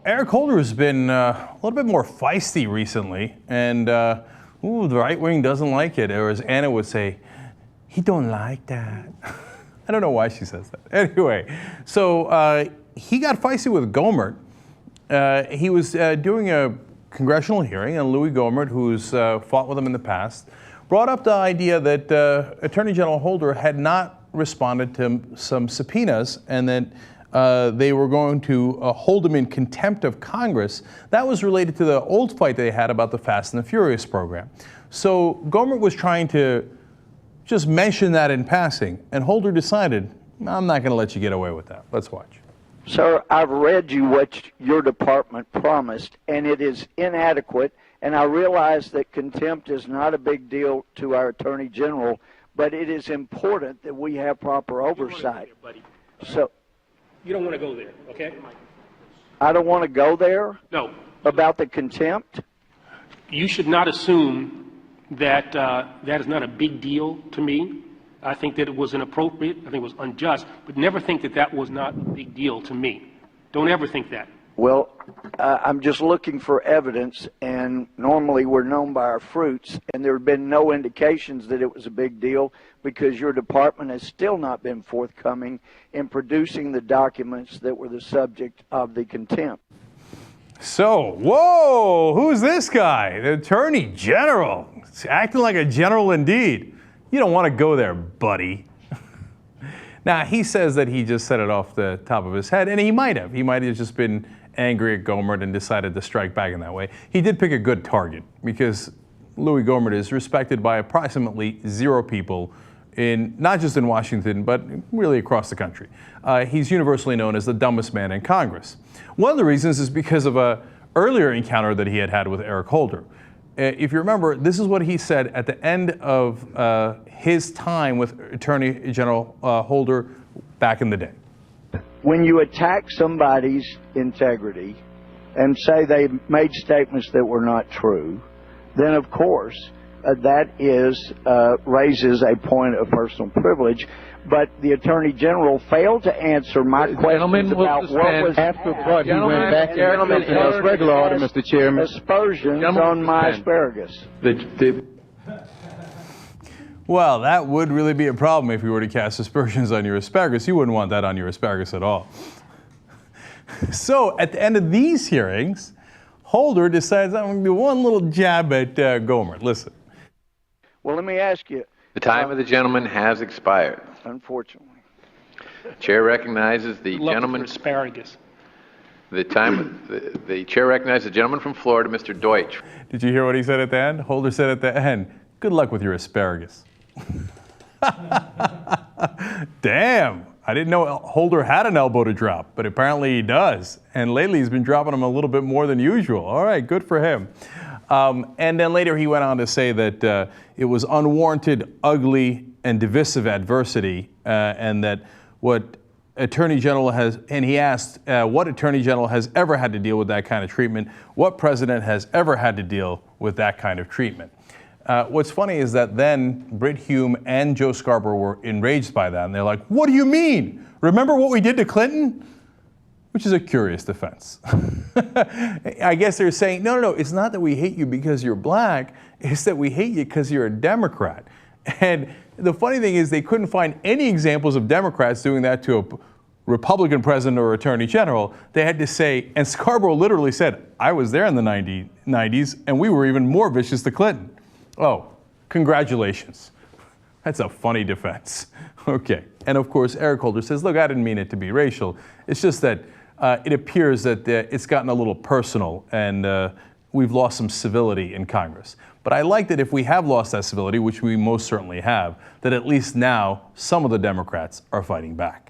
Eric Holder has been a little bit more feisty recently, and the right wing doesn't like it, or as Anna would say, he don't like that. I don't know why she says that. Anyway, so he got feisty with Gohmert. He was doing a congressional hearing, and Louis Gohmert, who's fought with him in the past, brought up the idea that Attorney General Holder had not responded to some subpoenas, and that they were going to hold him in contempt of Congress. That was related to the old fight they had about the Fast and the Furious program. So Gohmert was trying to just mention that in passing, and Holder decided, I'm not going to let you get away with that. Let's watch. Sir, I've read you what your department promised, and it is inadequate, and I realize that contempt is not a big deal to our Attorney General, but it is important that we have proper oversight. So, you don't want to go there, okay? I don't want to go there? No. About the contempt? You should not assume that that is not a big deal to me. I think that it was inappropriate. I think it was unjust. But never think that that was not a big deal to me. Don't ever think that. Well, I'm just looking for evidence, and normally we're known by our fruits, and there have been no indications that it was a big deal because your department has still not been forthcoming in producing the documents that were the subject of the contempt. So, whoa, who's this guy? The Attorney General. He's acting like a general indeed. You don't want to go there, buddy. Now, he says that he just said it off the top of his head, and he might have. He might have just been angry at Gohmert and decided to strike back in that way. He did pick a good target because Louis Gohmert is respected by approximately 0 people, not just in Washington, but really across the country. He's universally known as the dumbest man in Congress. One of the reasons is because of an earlier encounter that he had with Eric Holder. If you remember, this is what he said at the end of his time with Attorney General Holder back in the day. When you attack somebody's integrity and say they made statements that were not true, then of course that raises a point of personal privilege. But the Attorney General failed to answer my questions about what was after what he went back to regular order, Mr. Chairman. Aspersions on my asparagus. Well, that would really be a problem if you were to cast aspersions on your asparagus. You wouldn't want that on your asparagus at all. So at the end of these hearings, Holder decides, I'm going to do one little jab at Gohmert. Listen. Well, let me ask you. The time of the gentleman has expired. Unfortunately. Chair recognizes the gentleman. Asparagus. The chair recognizes the gentleman from Florida, Mr. Deutsch. Did you hear what he said at the end? Holder said at the end, good luck with your asparagus. Damn, I didn't know Holder had an elbow to drop, but apparently he does. And lately he's been dropping them a little bit more than usual. All right, good for him. And then later he went on to say that it was unwarranted, ugly, and divisive adversity, and that what Attorney General has, and he asked what Attorney General has ever had to deal with that kind of treatment, what president has ever had to deal with that kind of treatment. What's funny is that then Britt Hume and Joe Scarborough were enraged by that, and they're like, what do you mean? Remember what we did to Clinton? Which is a curious defense. I guess they're saying, no, it's not that we hate you because you're black, it's that we hate you because you're a Democrat. And the funny thing is they couldn't find any examples of Democrats doing that to a Republican president or attorney general. They had to say, and Scarborough literally said, I was there in the 90s, and we were even more vicious to Clinton. Oh, congratulations. That's a funny defense. Okay. And of course, Eric Holder says, look, I didn't mean it to be racial. It's just that it appears that it's gotten a little personal, and we've lost some civility in Congress. But I like that if we have lost that civility, which we most certainly have, that at least now some of the Democrats are fighting back.